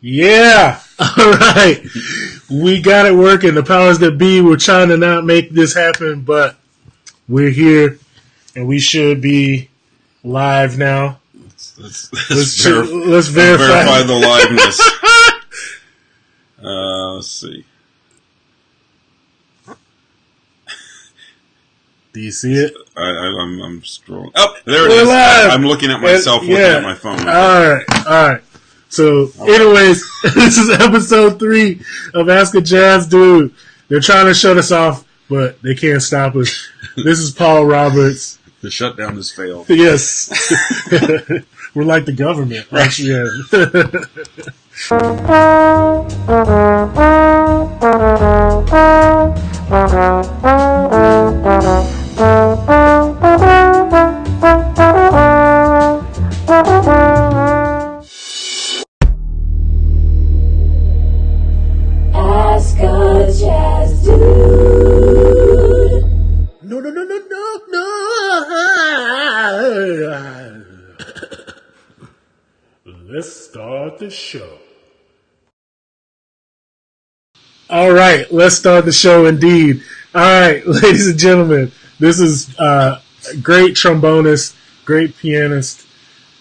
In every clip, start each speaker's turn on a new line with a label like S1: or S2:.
S1: Yeah. All right. We got it working. The powers that be were trying to not make this happen, but we're here and we should be live now.
S2: Let's
S1: verify
S2: the liveness. Let's see.
S1: Do you see it?
S2: I'm scrolling. Oh, there it is.
S1: Live.
S2: I'm looking at myself looking at my phone.
S1: All right. So, anyways, this is episode 3 of Ask a Jazz Dude. They're trying to shut us off, but they can't stop us. This is Paul Roberts.
S2: The shutdown has failed.
S1: Yes. We're like the government.
S2: Right.
S1: Yeah.
S3: Ask a Jazz Dude.
S1: No. Let's start the show. All right, let's start the show indeed. All right, ladies and gentlemen, this is great trombonist, great pianist,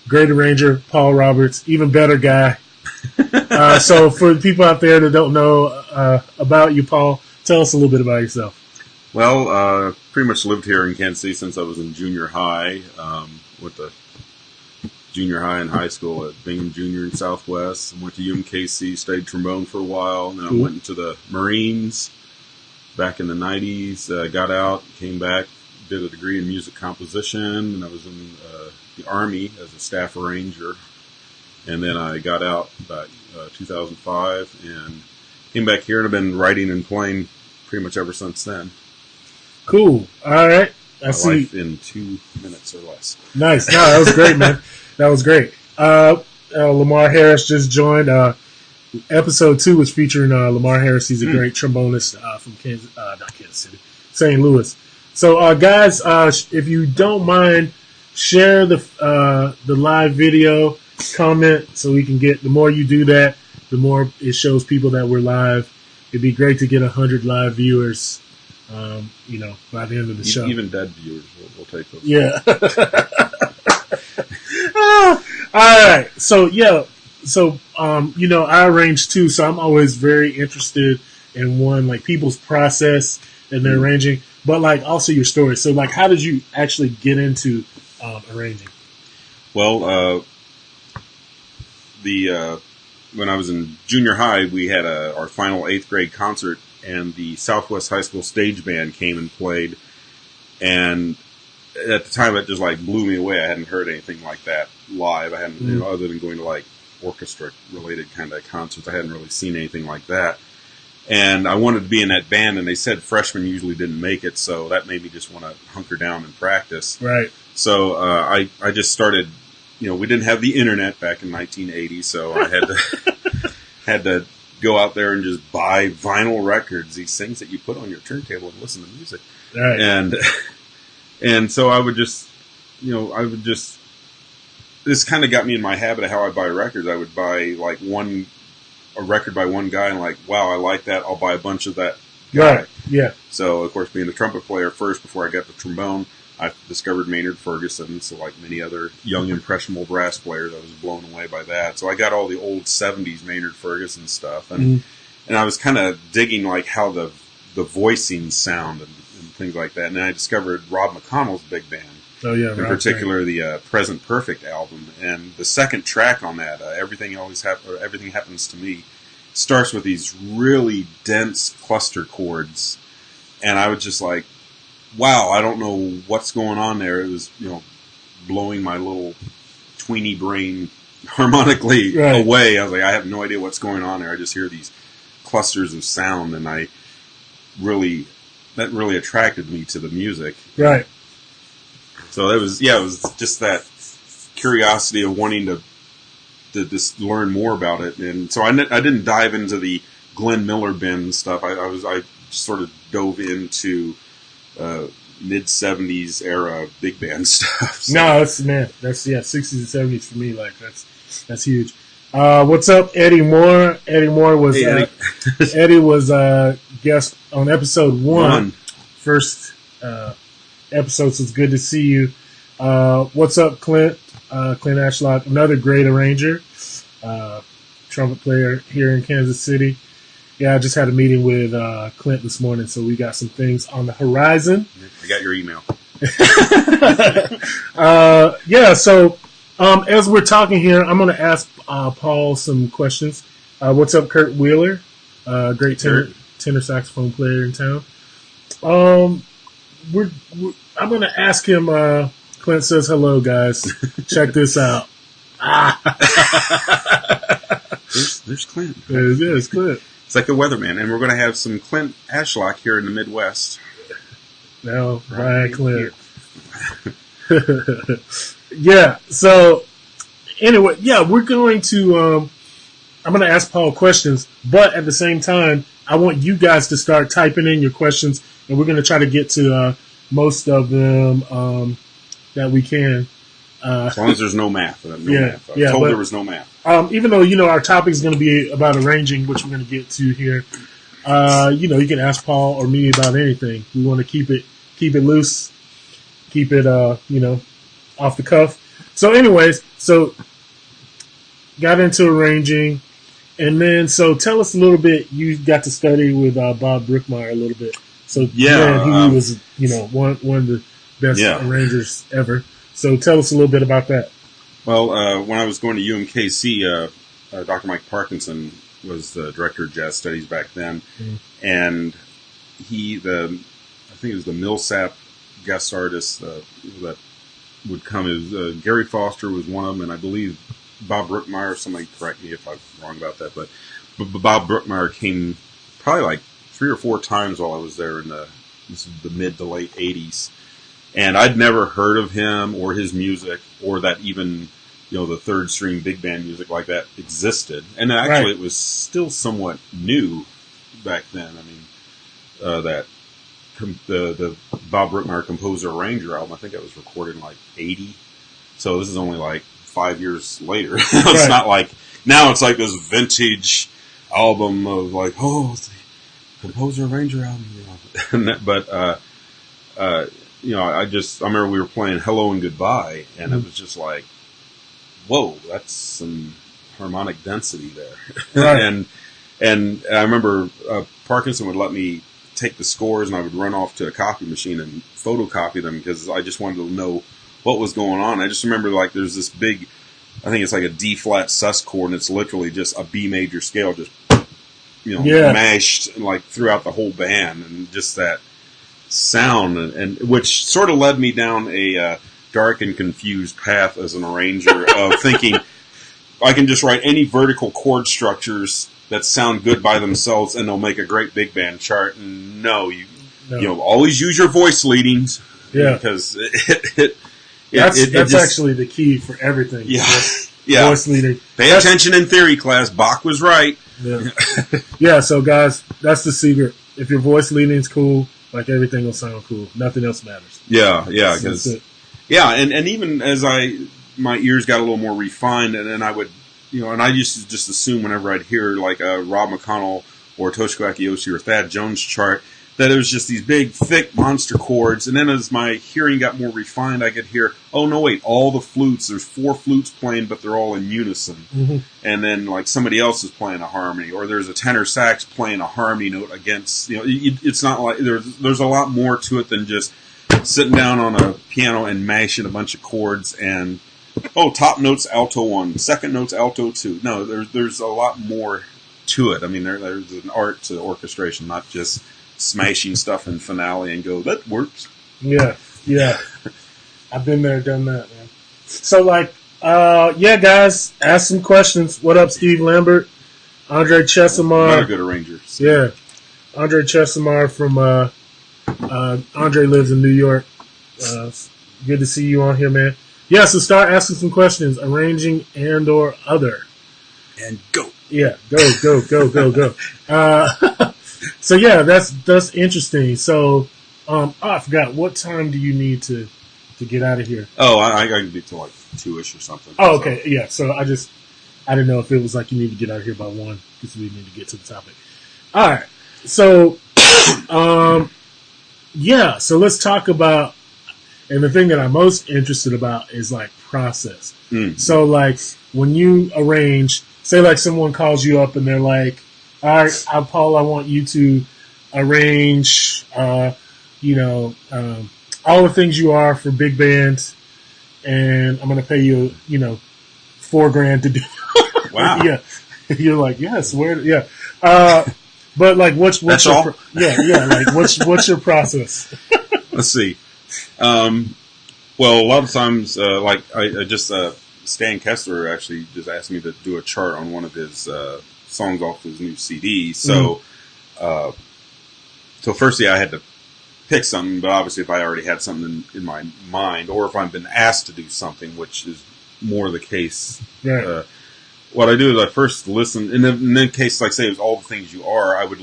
S1: great arranger, Paul Roberts, even better guy. So for the people out there that don't know about you, Paul, tell us a little bit about yourself.
S2: Well, pretty much lived here in Kansas City since I was in junior high. Went to junior high and high school at Bingham Junior in Southwest. Went to UMKC, studied trombone for a while, and then I went into the Marines back in the 90s. Got out, came back, did a degree in music composition, and I was in the Army as a staff arranger. And then I got out about 2005 and came back here, and I've been writing and playing pretty much ever since then.
S1: Cool. All right.
S2: My life in 2 minutes or less.
S1: Nice. No, that was great, man. That was great. Lamar Harris just joined. Episode 2 was featuring Lamar Harris. He's a great trombonist from not Kansas City, St. Louis. So, guys, if you don't mind, share the live video, comment so we can get. The more you do that, the more it shows people that we're live. It'd be great to get 100 live viewers. By the end of the show.
S2: Even dead viewers, we'll take those.
S1: Yeah. All right. So, I arrange too, so I'm always very interested in people's process and their arranging, but also your story. So, how did you actually get into arranging?
S2: Well, when I was in junior high, we had our final 8th grade concert, and the Southwest High School stage band came and played, and at the time it just blew me away. I hadn't heard anything like that live. I hadn't, other than going to orchestra related kind of concerts, I hadn't really seen anything like that. And I wanted to be in that band, and they said freshmen usually didn't make it, so that made me just want to hunker down and practice.
S1: Right.
S2: So I just started. We didn't have the internet back in 1980, so I had to go out there and just buy vinyl records, these things that you put on your turntable and listen to music.
S1: Right.
S2: And so I would just, this kind of got me in my habit of how I buy records. I would buy a record by one guy and wow, I like that. I'll buy a bunch of that guy.
S1: Right. Yeah.
S2: So of course, being a trumpet player first before I got the trombone, I discovered Maynard Ferguson. So like many other young impressionable brass players, I was blown away by that. So I got all the old 70s Maynard Ferguson stuff, and I was kind of digging how the voicing sound and things like that. And then I discovered Rob McConnell's big band.
S1: Oh yeah,
S2: in particular the Present Perfect album, and the second track on that, Everything Happens to Me, starts with these really dense cluster chords, and I was just like, wow, I don't know what's going on there. It was, blowing my little tweeny brain harmonically away. I was like, I have no idea what's going on there. I just hear these clusters of sound, and that really attracted me to the music.
S1: Right.
S2: So it was just that curiosity of wanting to just learn more about it. And so I didn't dive into the Glenn Miller band stuff. I sort of dove into mid-70s era big band stuff. So.
S1: No, that's 60s and 70s for me. That's huge. What's up, Eddie Moore? Eddie Moore was
S2: Hey, Eddie.
S1: Eddie was guest on episode 1. First episode, so it's good to see you. What's up, Clint? Clint Ashlock, another great arranger, trumpet player here in Kansas City. Yeah, I just had a meeting with Clint this morning, so we got some things on the horizon.
S2: I got your email.
S1: Yeah, so as we're talking here, I'm going to ask Paul some questions. What's up, Kurt Wheeler? Great tenor saxophone player in town. I'm going to ask him. Clint says hello, guys. Check this out.
S2: There's Clint.
S1: It's Clint.
S2: It's like the weatherman, and we're going to have some Clint Ashlock here in the Midwest.
S1: Now, right, Clint. Yeah. So anyway, yeah, we're going to. I'm going to ask Paul questions, but at the same time, I want you guys to start typing in your questions, and we're going to try to get to most of them that we can.
S2: As long as there's no math. Math. I told there was no math.
S1: Even though, our topic is going to be about arranging, which we're going to get to here, you can ask Paul or me about anything. We want to keep it loose, keep it, off the cuff. So anyways, got into arranging. And then, so tell us a little bit. You got to study with Bob Brookmeyer a little bit. So yeah, he was, one of the best arrangers ever. So tell us a little bit about that.
S2: Well, when I was going to UMKC, Dr. Mike Parkinson was the director of jazz studies back then, and I think it was the Millsap guest artists that would come. Gary Foster was one of them, and I believe Bob Brookmeyer. Somebody correct me if I'm wrong about that, but Bob Brookmeyer came probably like 3 or 4 times while I was there in the mid to late 80s. And I'd never heard of him or his music, or that even, the third string big band music like that existed. And actually, It was still somewhat new back then. I mean, the Bob Brookmeyer Composer Arranger album, I think that was recorded in like 80. So this is only like 5 years later. It's not like now. It's like this vintage album of like, it's the Composer Arranger album. But I remember we were playing Hello and Goodbye, and it was just like, whoa, that's some harmonic density there. Right. and I remember Parkinson would let me take the scores, and I would run off to a copy machine and photocopy them because I just wanted to know what was going on. I just remember like there's this big, I think it's like a D flat sus chord, and it's literally just a B major scale, just mashed like throughout the whole band, and just that sound, and which sort of led me down a dark and confused path as an arranger of thinking I can just write any vertical chord structures that sound good by themselves and they'll make a great big band chart. And you always use your voice leadings, because that's
S1: actually the key for everything. Voice leading.
S2: Pay attention in theory class. Bach was right.
S1: Yeah. So guys, that's the secret. If your voice leading's cool, like everything will sound cool. Nothing else matters.
S2: And even as my ears got a little more refined, and then I would, and I used to just assume whenever I'd hear like a Rob McConnell or Toshiko Akiyoshi or Thad Jones chart, that it was just these big, thick monster chords. And then as my hearing got more refined, I could hear, oh no, wait, all the flutes, there's 4 flutes playing, but they're all in unison. Mm-hmm. And then like somebody else is playing a harmony, or there's a tenor sax playing a harmony note against, it's not like there's a lot more to it than just sitting down on a piano and mashing a bunch of chords and, top note's alto 1, second note's alto 2. No, there's a lot more to it. I mean, there's an art to orchestration, not just smashing stuff in finale and go, that works. Yeah.
S1: I've been there, done that, man. So, guys, ask some questions. What up, Steve Lambert? Andre Chesimar.
S2: Another good arranger.
S1: Yeah. Andre Chesimar from, Andre lives in New York. Good to see you on here, man. Yeah, so start asking some questions, arranging and or other.
S2: And go.
S1: Yeah, go. So yeah, that's interesting. So, I forgot. What time do you need to get out of here?
S2: Oh, I can be till like 2-ish or something.
S1: Oh, okay, so. Yeah. So I I didn't know if it was like you need to get out of here by 1 because we need to get to the topic. All right. So, yeah. So let's talk about, and the thing that I'm most interested about is like process. So like when you arrange, say like someone calls you up and they're like, all right, Paul, I want you to arrange, all the things you are for big bands, and I'm going to pay you, $4,000 to do.
S2: Wow.
S1: Yeah. You're like, yes, yeah. But like, what's
S2: That's
S1: your,
S2: all?
S1: yeah. Like, what's your process?
S2: Let's see. Well, a lot of times, like I just Stan Kessler actually just asked me to do a chart on one of his songs off his new CD. So, so firstly, I had to pick something. But obviously, if I already had something in my mind, or if I've been asked to do something, which is more the case,
S1: Right.
S2: What I do is I first listen. In the case, like say, it was All the Things You Are, I would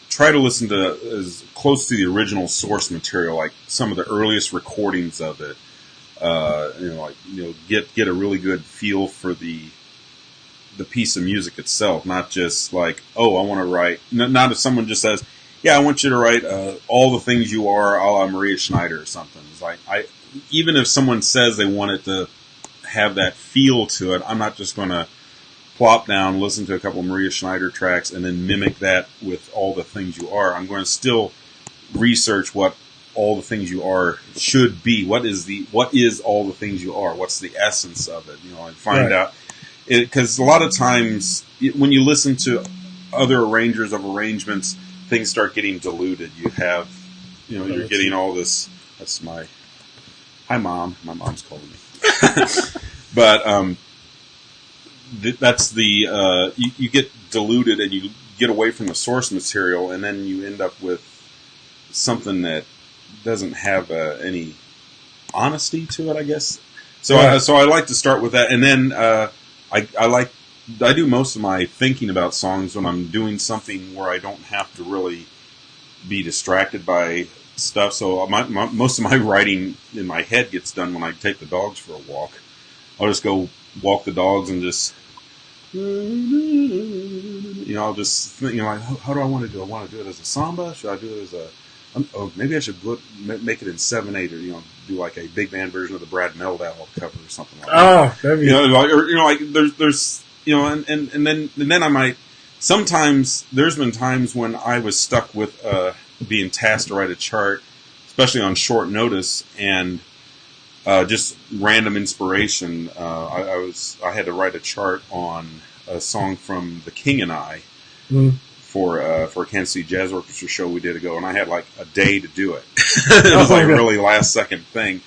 S2: try to listen to as close to the original source material, like some of the earliest recordings of it. Get a really good feel for the piece of music itself, not just like, oh, I want to write. Not if someone just says, yeah, I want you to write All the Things You Are, a la Maria Schneider or something. It's like even if someone says they want it to have that feel to it, I'm not just going to plop down, listen to a couple of Maria Schneider tracks, and then mimic that with All the Things You Are. I'm going to still research what All the Things You Are should be. What is All the Things You Are? What's the essence of it? And find out. Because a lot of times, when you listen to other arrangers of arrangements, things start getting diluted. You have, you're getting all this. That's hi, Mom. My mom's calling me. But that's the you get diluted and you get away from the source material, and then you end up with something that doesn't have any honesty to it, I guess. So I like to start with that, and then I do most of my thinking about songs when I'm doing something where I don't have to really be distracted by stuff. So most of my writing in my head gets done when I take the dogs for a walk. I'll just go walk the dogs and just, I'll just think, how do I want to do it? I want to do it as a samba? Should I do it as maybe I should make it in 7/8, or do like a big band version of the Brad Meldau cover or something like that.
S1: Oh, that'd be
S2: there's and then I might. Sometimes there's been times when I was stuck with being tasked to write a chart, especially on short notice, and just random inspiration. I had to write a chart on a song from The King and I for a Kansas City Jazz Orchestra show we did ago, and I had like a day to do it. It was like a really last second thing,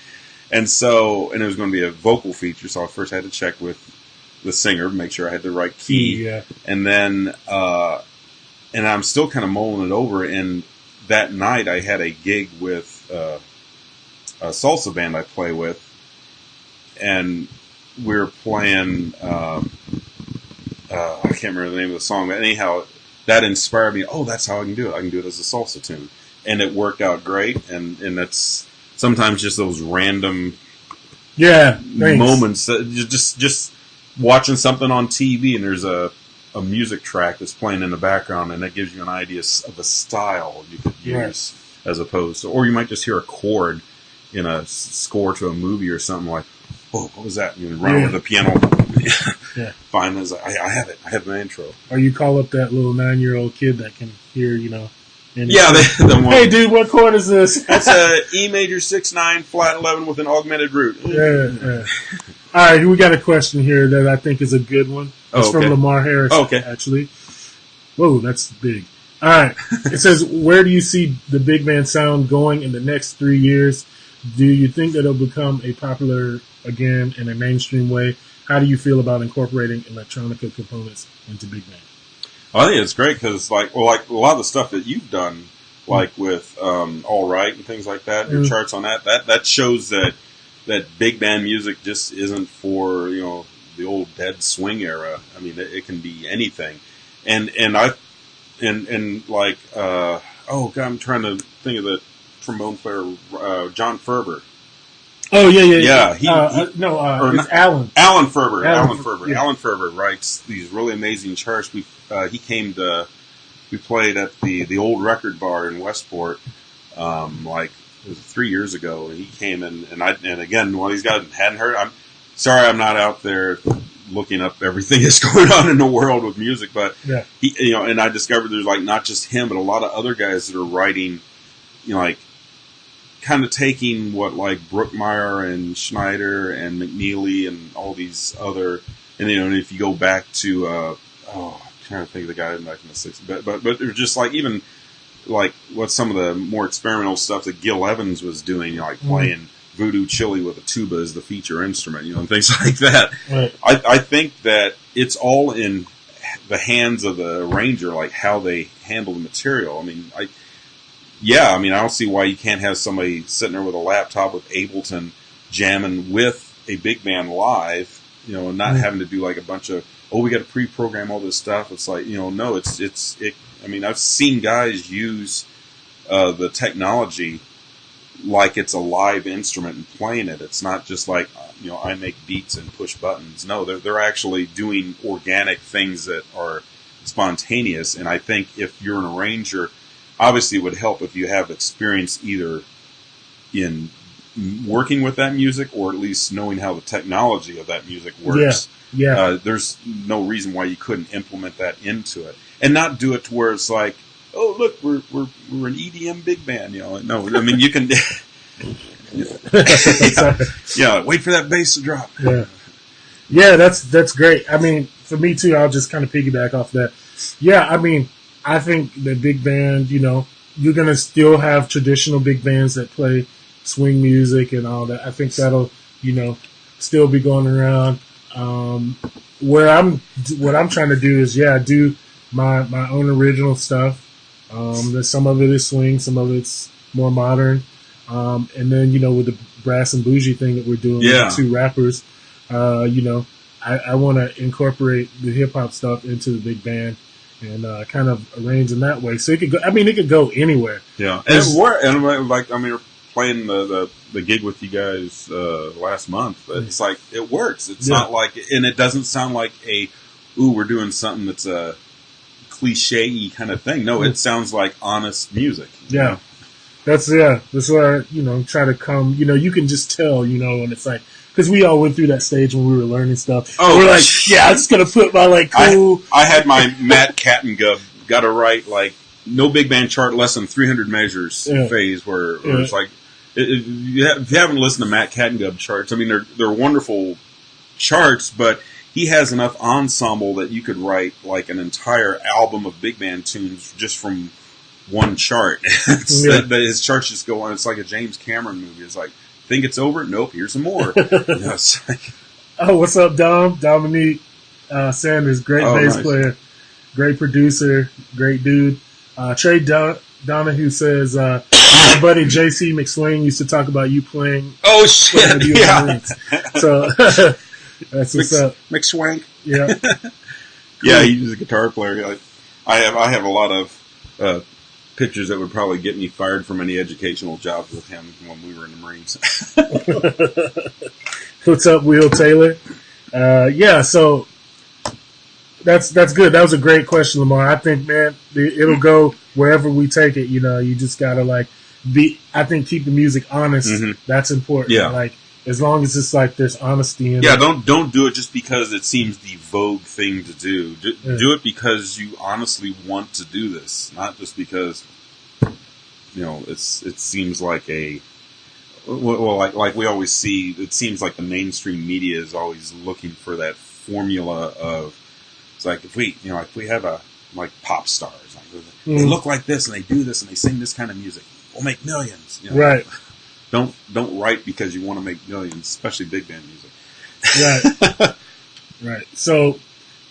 S2: and it was going to be a vocal feature. So I first had to check with the singer, make sure I had the right key, and then and I'm still kind of mulling it over. And that night I had a gig with a salsa band I play with, and we were playing. I can't remember the name of the song, but anyhow, that inspired me. Oh, that's how I can do it. I can do it as a salsa tune, and it worked out great. And that's sometimes just those random moments that just watching something on TV and there's a music track that's playing in the background, and that gives you an idea of a style you could use as opposed to, or you might just hear a chord in a score to a movie or something like, oh, what was that? And you run over the piano. Finally, I have it. I have my intro.
S1: Or you call up that little 9-year-old kid that can hear,
S2: Hey,
S1: dude, what chord is this?
S2: That's a E major 6/9 flat 11 with an augmented root.
S1: Yeah. All right, we got a question here that I think is a good one. It's from Lamar Harris, actually. Whoa, that's big. All right. It says, where do you see the big band sound going in the next 3 years? Do you think that it'll become a popular again in a mainstream way? How do you feel about incorporating electronica components into big band?
S2: I think it's great because, like a lot of the stuff that you've done, like with All Right and things like that, your charts on that shows that big band music just isn't for the old dead swing era. I mean, it can be anything, and like oh god, I'm trying to think of the trombone player John Ferber.
S1: Oh yeah.
S2: Or
S1: it's Alan.
S2: Alan Ferber.
S1: Alan
S2: Alan Ferber.
S1: yeah.
S2: Alan Ferber writes these really amazing charts. We played at the old record bar in Westport, like it was 3 years ago, and he came in, and again, one of these guys hadn't heard. I'm sorry, I'm not out there looking up everything that's going on in the world with music, but
S1: Yeah.
S2: he, and I discovered there's like not just him, but a lot of other guys that are writing, like kind of taking what like Brookmeyer and Schneider and McNeely and all these other, and and if you go back to I'm trying to think of the guy back in the 60s, but they're just like even like what some of the more experimental stuff that Gil Evans was doing, like playing Voodoo Chili with a tuba as the feature instrument, and things like that.
S1: Right.
S2: I think that it's all in the hands of the arranger, like how they handle the material. I mean, I don't see why you can't have somebody sitting there with a laptop with Ableton jamming with a big band live, and not having to do like a bunch of, we got to pre-program all this stuff. It's like, no, it. I mean, I've seen guys use the technology like it's a live instrument and playing it. It's not just like, I make beats and push buttons. No, they're actually doing organic things that are spontaneous. And I think if you're an arranger, obviously it would help if you have experience either in working with that music or at least knowing how the technology of that music works.
S1: Yeah.
S2: There's no reason why you couldn't implement that into it and not do it to where it's like, oh, look, we're an EDM big band. No, I mean, you can, wait for that bass to drop.
S1: Yeah, that's great. I mean, for me too, I'll just kind of piggyback off that. Yeah, I mean, I think the big band, you're going to still have traditional big bands that play swing music and all that. I think that'll, still be going around. What I'm trying to do is, do my own original stuff. Some of it is swing, some of it's more modern. And then, with the brass and bougie thing that we're doing with the two rappers, I want to incorporate the hip hop stuff into the big band and kind of arrange in that way. So it could go. I mean, it could go anywhere.
S2: Yeah, and we're playing the gig with you guys last month. But it's like it works. It's not like, and it doesn't sound like we're doing something that's a cliche-y kind of thing. No, it sounds like honest music.
S1: Yeah. That's where, try to come, you can just tell, and it's like, because we all went through that stage when we were learning stuff. Oh, we're like, I'm just going to put my, like, cool.
S2: I had my Matt Cattengub, got to write, like, no big band chart less than 300 measures phase where it's like, if you haven't listened to Matt Cattengub charts, I mean, they're wonderful charts, but he has enough ensemble that you could write, like, an entire album of big band tunes just from one chart. His charts just go on. It's like a James Cameron movie. It's like, think it's over? Nope, here's some more.
S1: Oh, what's up, Dom? Dominique Sanders, great bass player, great producer, great dude. Trey Donahue says, my buddy JC McSwain used to talk about you playing.
S2: Oh, shit. Yeah.
S1: So that's what's up.
S2: McSwank.
S1: Yeah.
S2: Cool. Yeah, he's a guitar player. I have a lot of pictures that would probably get me fired from any educational jobs with him when we were in the Marines.
S1: What's up, Will Taylor? So that's good. That was a great question, Lamar. I think, man, it'll go wherever we take it. You just gotta keep the music honest. Mm-hmm. That's important.
S2: Yeah.
S1: Like, as long as it's like there's honesty in it.
S2: Yeah, don't do it just because it seems the vogue thing to do. Do it because you honestly want to do this, not just because it seems like like we always see. It seems like the mainstream media is always looking for that formula of, it's like if we have like pop stars, like they look like this and they do this and they sing this kind of music, we'll make millions.
S1: Right.
S2: Don't write because you want to make millions, especially big band music.
S1: Right. Right. So,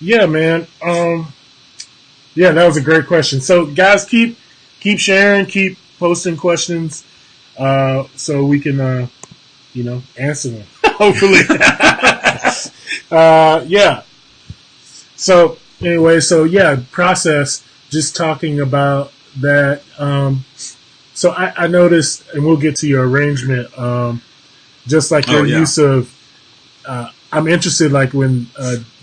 S1: yeah, man. That was a great question. So, guys, keep sharing, keep posting questions, so we can, answer them. Hopefully. Yeah. So, anyway, process. Just talking about that. So I noticed, and we'll get to your arrangement, just like your
S2: Oh, yeah.
S1: use of. I'm interested, like when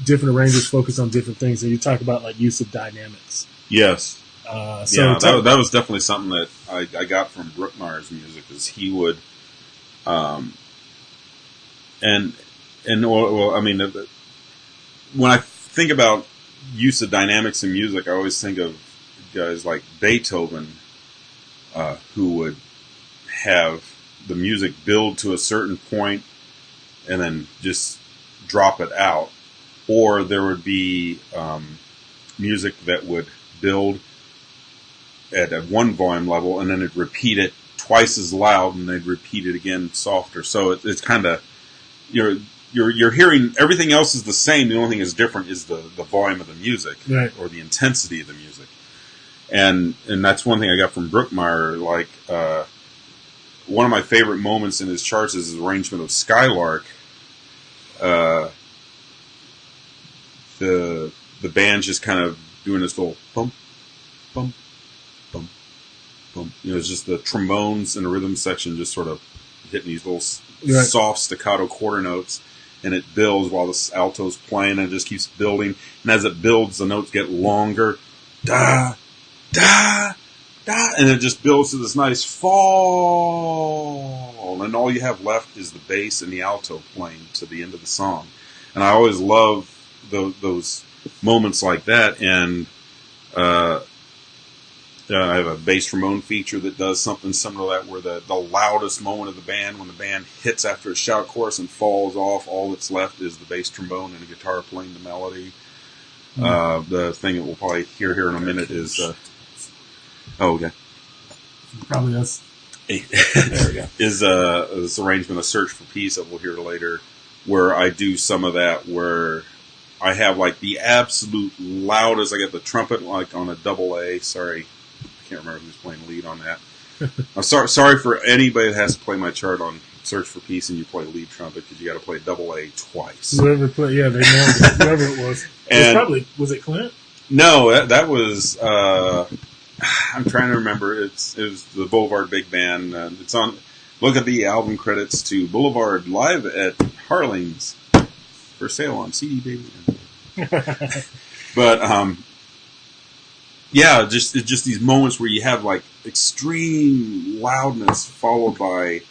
S1: different arrangers focus on different things, and you talk about like use of dynamics.
S2: Yes.
S1: So
S2: Yeah, that was definitely something that I got from Brookmeyer's music, is he would, well, I mean, when I think about use of dynamics in music, I always think of guys like Beethoven, who would have the music build to a certain point and then just drop it out. Or there would be music that would build at one volume level and then it'd repeat it twice as loud and they'd repeat it again softer. So it's kind of, you're hearing everything else is the same. The only thing that's different is the volume of the music,
S1: right,
S2: or the intensity of the music. And that's one thing I got from Brookmeyer. Like one of my favorite moments in his charts is his arrangement of Skylark. The band's just kind of doing this little bump, bump, bump, bump. It's just the trombones and the rhythm section just sort of hitting these little soft staccato quarter notes, and it builds while the alto's playing, and it just keeps building. And as it builds, the notes get longer, da, da, da, and it just builds to this nice fall. And all you have left is the bass and the alto playing to the end of the song. And I always love those moments like that. And I have a bass trombone feature that does something similar to that, where the loudest moment of the band, when the band hits after a shout chorus and falls off, all that's left is the bass trombone and the guitar playing the melody. The thing that we'll probably hear here in a minute is okay.
S1: Probably us.
S2: There we go. Is this arrangement, A Search for Peace, that we'll hear later, where I do some of that, where I have like the absolute loudest. I get the trumpet like on a double A. Sorry, I can't remember who's playing lead on that. I'm sorry for anybody that has to play my chart on Search for Peace and you play lead trumpet, because you got to play double A twice.
S1: Whoever played, yeah, they know it. Whoever it was. Was it Clint?
S2: No, that was. I'm trying to remember. It was the Boulevard Big Band. It's on. Look at the album credits to Boulevard live at Harling's for sale on CD, baby. But yeah, just these moments where you have like extreme loudness followed by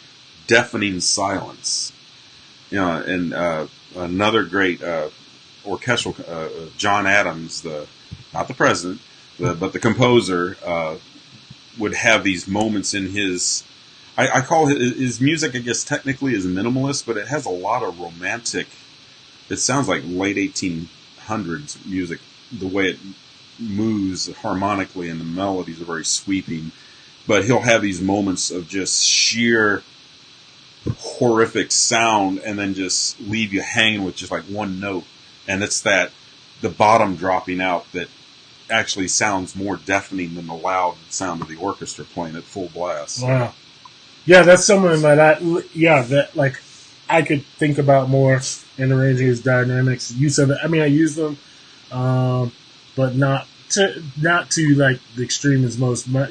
S2: deafening silence. And another great orchestral, John Adams, not the president, but the composer, would have these moments in his. I call his music, I guess, technically is minimalist, but it has a lot of romantic. It sounds like late 1800s music, the way it moves harmonically, and the melodies are very sweeping. But he'll have these moments of just sheer horrific sound, and then just leave you hanging with just like one note. And it's the bottom dropping out that actually sounds more deafening than the loud sound of the orchestra playing at full blast.
S1: Wow. Yeah, that's something that that I could think about more in arranging his dynamics. Use of it. I mean, I use them, but not to like the extreme as most. My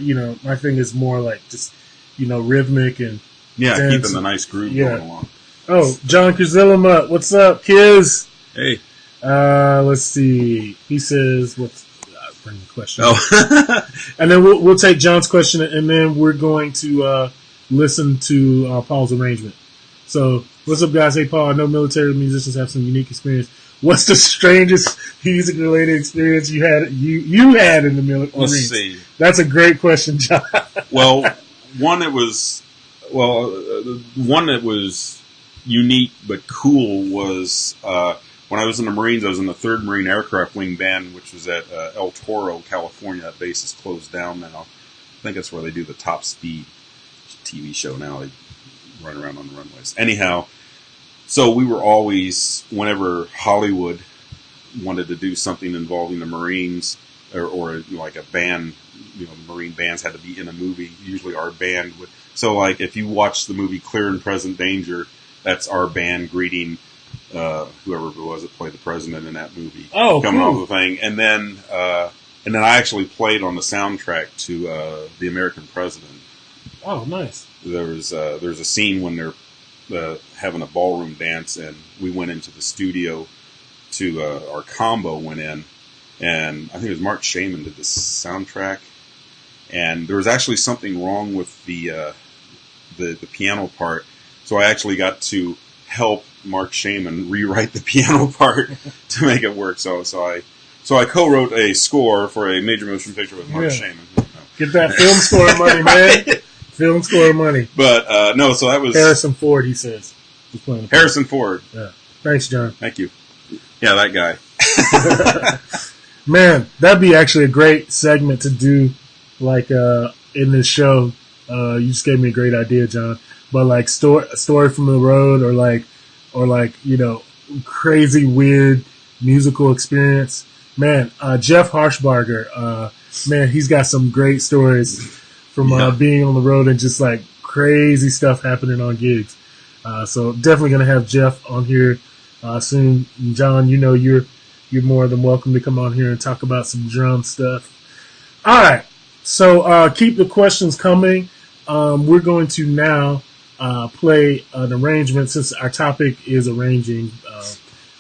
S1: thing is more like just rhythmic and dance.
S2: Keeping the nice groove going along.
S1: Oh, John Kuzilima, what's up, kids?
S2: Hey.
S1: Let's see. He says, "What's bring the question?"
S2: Oh,
S1: and then we'll take John's question, and then we're going to listen to Paul's arrangement. So, what's up, guys? Hey, Paul. I know military musicians have some unique experience. What's the strangest music-related experience you had in the military?
S2: Let's see.
S1: That's a great question, John.
S2: Well, one that was unique but cool was when I was in the Marines. I was in the 3rd Marine Aircraft Wing Band, which was at El Toro, California. That base is closed down now. I think that's where they do the Top Speed TV show now. They run around on the runways. Anyhow, so we were always, whenever Hollywood wanted to do something involving the Marines or like a band, the Marine bands had to be in a movie. Usually our band would. So like if you watch the movie Clear and Present Danger, that's our band greeting whoever it was that played the president in that movie.
S1: Oh,
S2: coming
S1: cool.
S2: off the thing, and then I actually played on the soundtrack to The American President.
S1: Oh, nice.
S2: There's a scene when they're having a ballroom dance, and we went into the studio to our combo went in, and I think it was Mark Shaman did the soundtrack, and there was actually something wrong with the piano part, so I actually got to help Mark Shaman rewrite the piano part to make it work. So I co-wrote a score for a major motion picture with Mark Shaman.
S1: Get that film score money, man. Film score money.
S2: But no, so that was
S1: Harrison Ford. He says he's playing
S2: Harrison Ford.
S1: Yeah. Thanks, John.
S2: Thank you. Yeah, that guy.
S1: Man, that'd be actually a great segment to do, like in this show. You just gave me a great idea, John. But like a story from the road, or like crazy weird musical experience. Man, Jeff Harshbarger, man, he's got some great stories from being on the road and just like crazy stuff happening on gigs. So definitely gonna have Jeff on here soon. And John, you're more than welcome to come on here and talk about some drum stuff. All right, so keep the questions coming. We're going to now play an arrangement. Since our topic is arranging,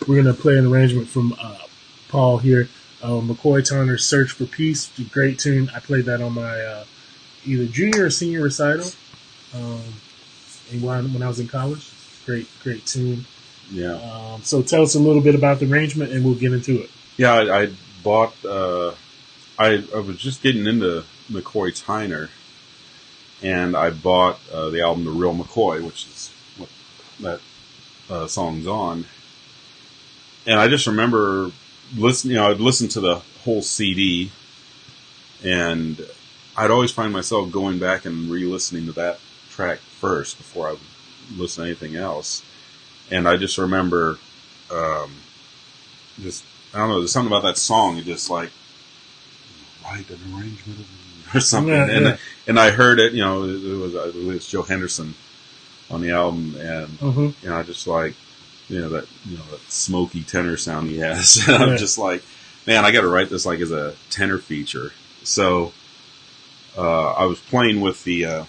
S1: we're going to play an arrangement from Paul here. McCoy Turner's Search for Peace. Great tune. I played that on my either junior or senior recital when I was in college. Great tune.
S2: Yeah.
S1: So tell us a little bit about the arrangement, and we'll get into it.
S2: Yeah, I bought. I was just getting into McCoy Tyner, and I bought the album The Real McCoy, which is what that song's on. And I just remember listening. I'd listen to the whole CD, and I'd always find myself going back and re-listening to that track first before I would listen to anything else. And I just remember, I don't know, there's something about that song. It just like, write an arrangement or something.
S1: Yeah.
S2: And I heard it, it was Joe Henderson on the album. And, I just like, that smoky tenor sound he has. And I'm just like, man, I got to write this like as a tenor feature. So, I was playing with the,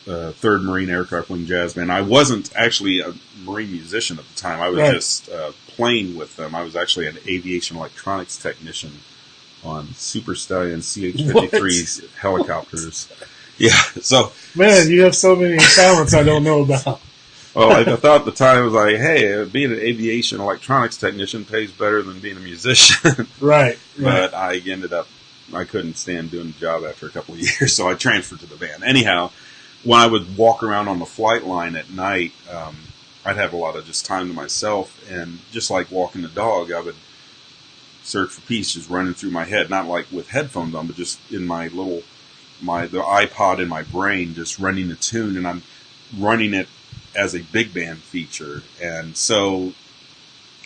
S2: 3rd Marine Aircraft Wing Jazz Band. I wasn't actually a Marine musician at the time. I was just playing with them. I was actually an aviation electronics technician on Super Stallion CH-53 helicopters. Yeah, so...
S1: Man, you have so many talents I don't know about.
S2: Well, I thought at the time, I was like, hey, being an aviation electronics technician pays better than being a musician.
S1: Right.
S2: But I couldn't stand doing the job after a couple of years, so I transferred to the band. Anyhow, when I would walk around on the flight line at night, I'd have a lot of just time to myself, and just like walking the dog, I would search for peace just running through my head, not like with headphones on, but just in the iPod in my brain, just running a tune, and I'm running it as a big band feature. And so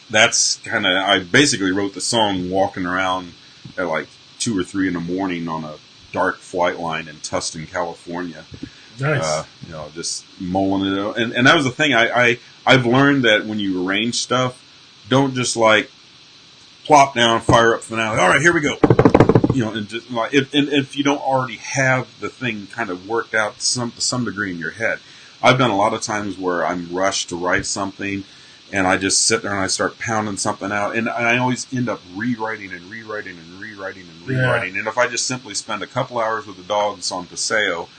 S2: that's I basically wrote the song walking around at like 2 or 3 in the morning on a dark flight line in Tustin, California.
S1: Nice.
S2: Just mulling it out. And that was the thing. I've learned that when you arrange stuff, don't just like plop down, fire up finale. All right, here we go. And just like if you don't already have the thing kind of worked out to some degree in your head. I've done a lot of times where I'm rushed to write something, and I just sit there and I start pounding something out, and I always end up rewriting. And if I just simply spend a couple hours with the dogs on Paseo,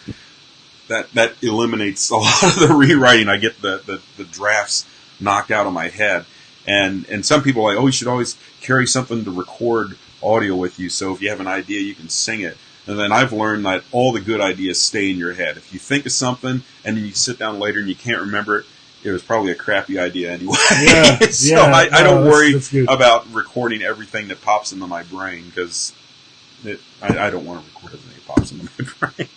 S2: that eliminates a lot of the rewriting. I get the drafts knocked out of my head. And some people are like, you should always carry something to record audio with you, so if you have an idea, you can sing it. And then I've learned that all the good ideas stay in your head. If you think of something, and then you sit down later and you can't remember it, it was probably a crappy idea anyway.
S1: Yeah,
S2: so I don't worry about recording everything that pops into my brain, because I don't want to record everything that pops into my brain.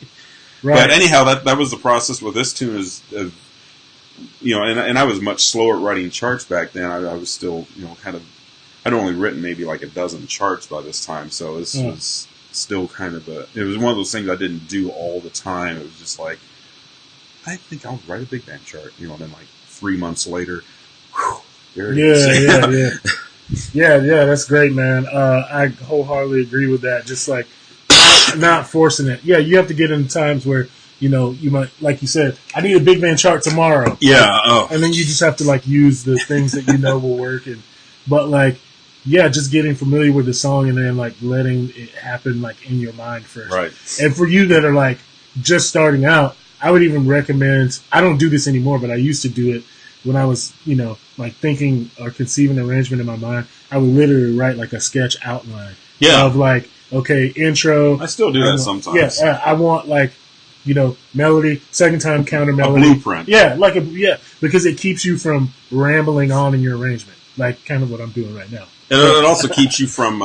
S2: Right. But anyhow, that was the process with this tune. And I was much slower at writing charts back then. I was still, I'd only written maybe like a dozen charts by this time. So this was still it was one of those things I didn't do all the time. It was just like, I think I'll write a big band chart, and then like 3 months later, there it is.
S1: Yeah, that's great, man. I wholeheartedly agree with that. Just like not forcing it. Yeah, you have to get in times where you might, like you said, I need a big band chart tomorrow.
S2: Yeah. Oh.
S1: And then you just have to like use the things that will work. But like, yeah, just getting familiar with the song and then like letting it happen like in your mind first.
S2: Right.
S1: And for you that are like just starting out, I would even recommend, I don't do this anymore, but I used to do it when I was, like thinking or conceiving an arrangement in my mind. I would literally write like a sketch outline of like, okay, intro.
S2: I still do that sometimes.
S1: Yeah, I want like, melody, second time counter melody.
S2: A blueprint.
S1: Yeah, because it keeps you from rambling on in your arrangement, like kind of what I'm doing right now.
S2: And it also keeps you from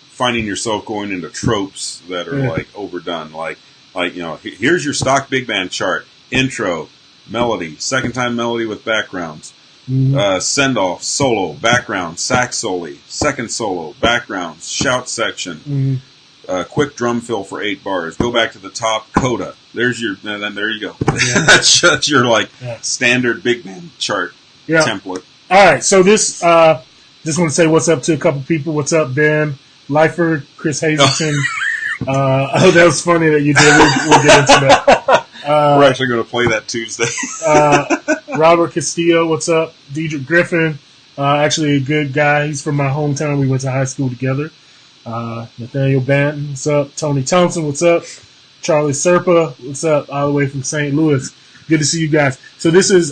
S2: finding yourself going into tropes that are like overdone. Like here's your stock big band chart: intro, melody, second time melody with backgrounds, send off, solo, background, sax solo, second solo, backgrounds, shout section. Quick drum fill for 8 bars. Go back to the top. Coda. There's your. Then there you go. Yeah. That's your standard big band chart template.
S1: All right. So this. Just want to say what's up to a couple people. What's up, Ben Lyford, Chris Hazleton. That was funny that you did. We'll get into that.
S2: We're actually going to play that Tuesday.
S1: Robert Castillo. What's up? Dedrick Griffin. Actually a good guy. He's from my hometown. We went to high school together. Nathaniel Banton, what's up? Tony Thompson, what's up? Charlie Serpa, what's up? All the way from St. Louis. Good to see you guys. So this is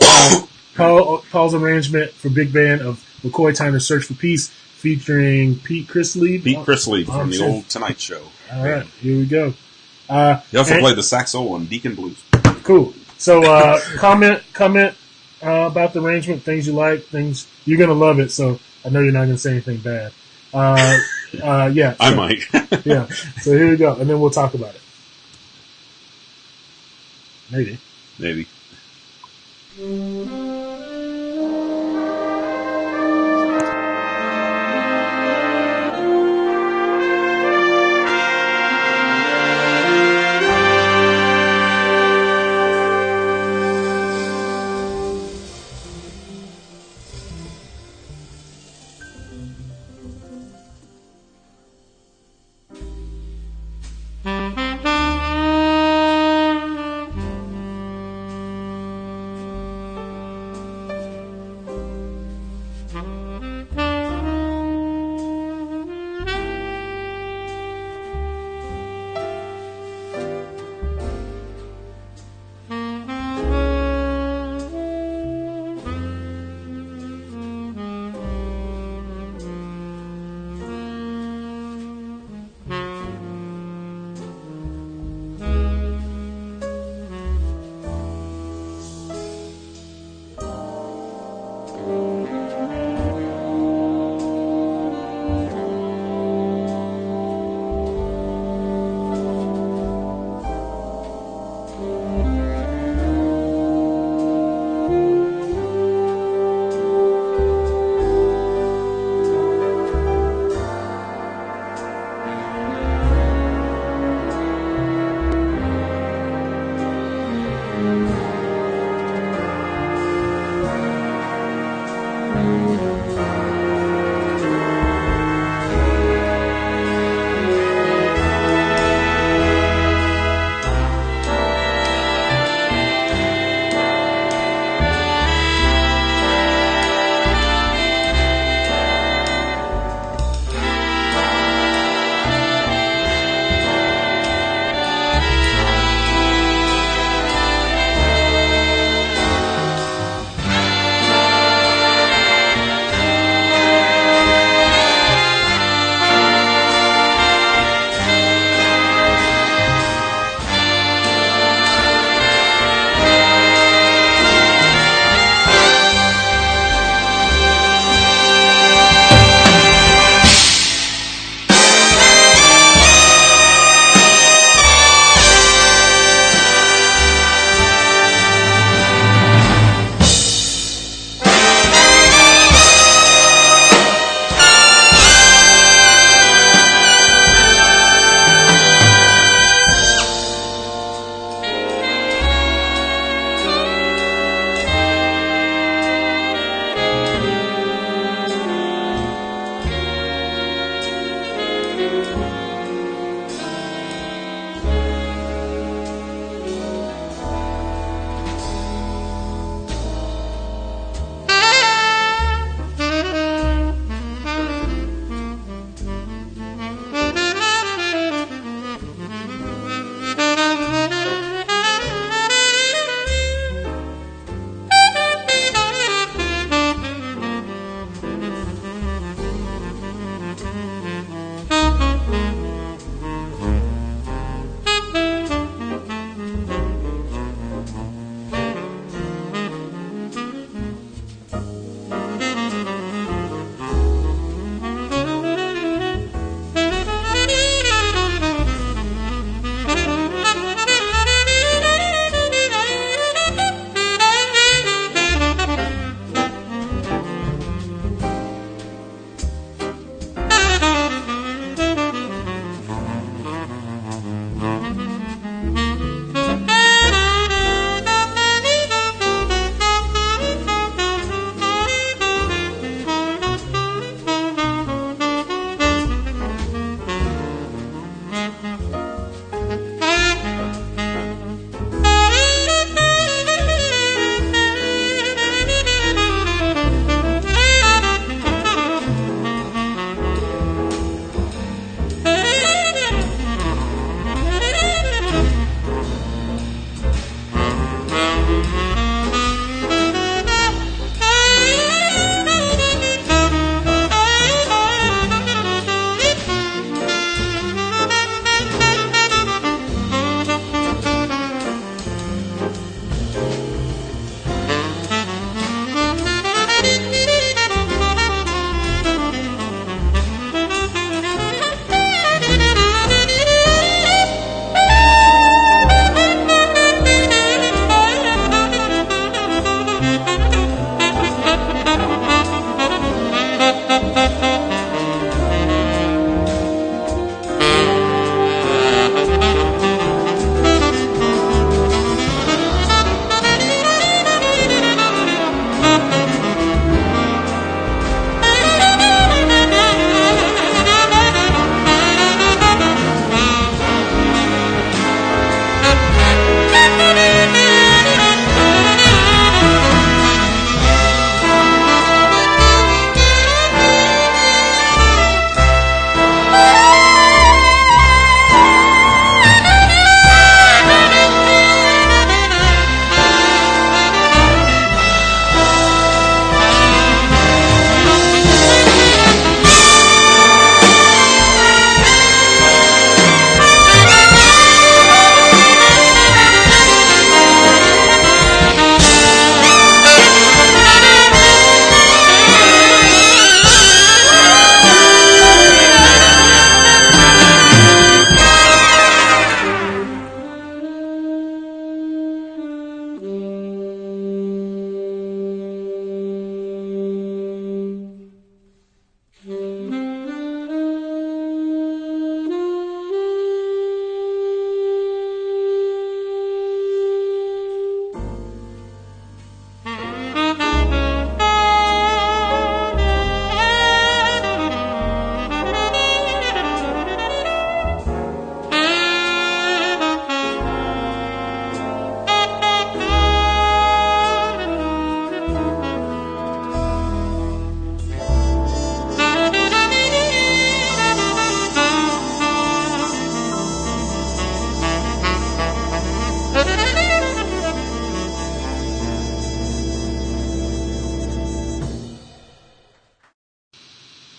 S1: Paul's arrangement for big band of McCoy Tyner's Search for Peace, featuring Pete Chrisley.
S2: Pete Chrisley from the old Tonight Show.
S1: All right, here we go.
S2: He also played the sax solo on Deacon Blues.
S1: Cool. So comment about the arrangement, things you like, things you're gonna love it. So I know you're not gonna say anything bad. Yeah.
S2: I might.
S1: Yeah. So here we go. And then we'll talk about it. Maybe.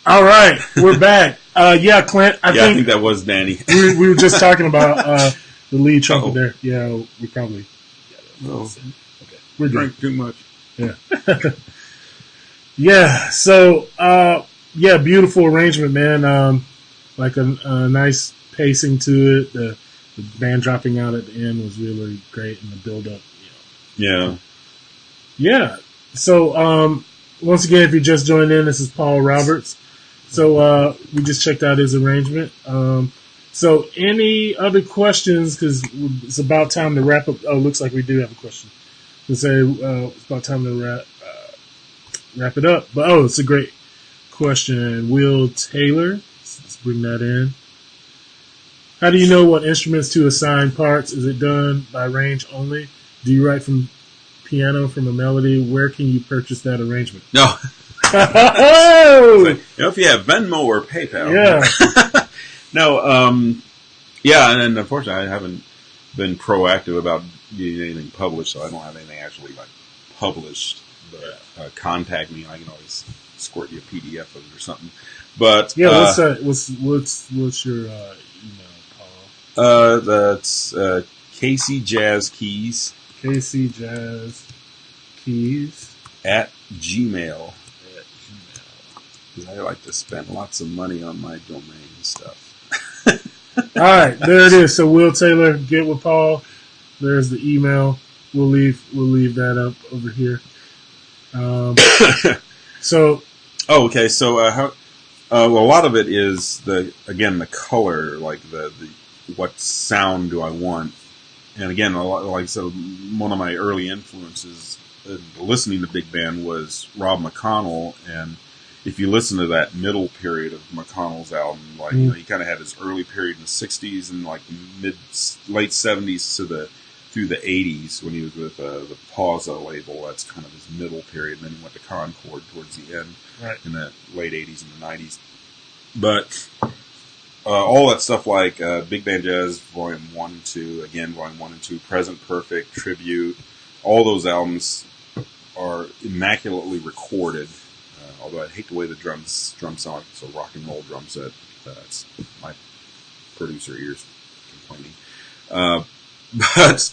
S1: All right, we're back. Yeah, Clint. I
S2: I think that was Danny.
S1: we were just talking about the lead trumpet there. Yeah, we probably.
S2: Oh,
S1: Okay, we're good.
S2: drank too much.
S1: Yeah. Yeah. So, beautiful arrangement, man. Like a nice pacing to it. The band dropping out at the end was really great, and the build up.
S2: Yeah.
S1: Yeah. So, once again, if you just joined in, this is Paul Roberts. So, we just checked out his arrangement. So, any other questions? Because it's about time to wrap up. Oh, looks like we do have a question. Let's say it's about time to wrap it up. But it's a great question. Will Taylor, let's bring that in. How do you know what instruments to assign parts? Is it done by range only? Do you write from piano from a melody? Where can you purchase that arrangement?
S2: No.
S1: Oh!
S2: If you have Venmo or PayPal.
S1: Yeah.
S2: No. And unfortunately, I haven't been proactive about getting anything published, so I don't have anything actually like published. But contact me. I can always squirt you a PDF of it or something. But
S1: what's that? What's your email, Paul?
S2: That's Casey Jazz Keys.
S1: Casey Jazz Keys
S2: at Gmail. Because I like to spend lots of money on my domain stuff.
S1: All right, there it is. So Will Taylor, get with Paul. There's the email. We'll leave that up over here. So.
S2: Oh, okay. So how? Well, a lot of it is the color, like the what sound do I want, and again, like I said, one of my early influences listening to big band was Rob McConnell, and if you listen to that middle period of McConnell's album, like he kind of had his early period in the '60s and like late '70s through the '80s when he was with the Pausa label. That's kind of his middle period. And then he went to Concord towards the end,
S1: right,
S2: in the late '80s and the '90s. But all that stuff like Big Band Jazz Volume 1 and 2, again Volume 1 and 2, Present Perfect, Tribute, all those albums are immaculately recorded. Although I hate the way the drums sound, so rock and roll drum set. That's my producer ears complaining. But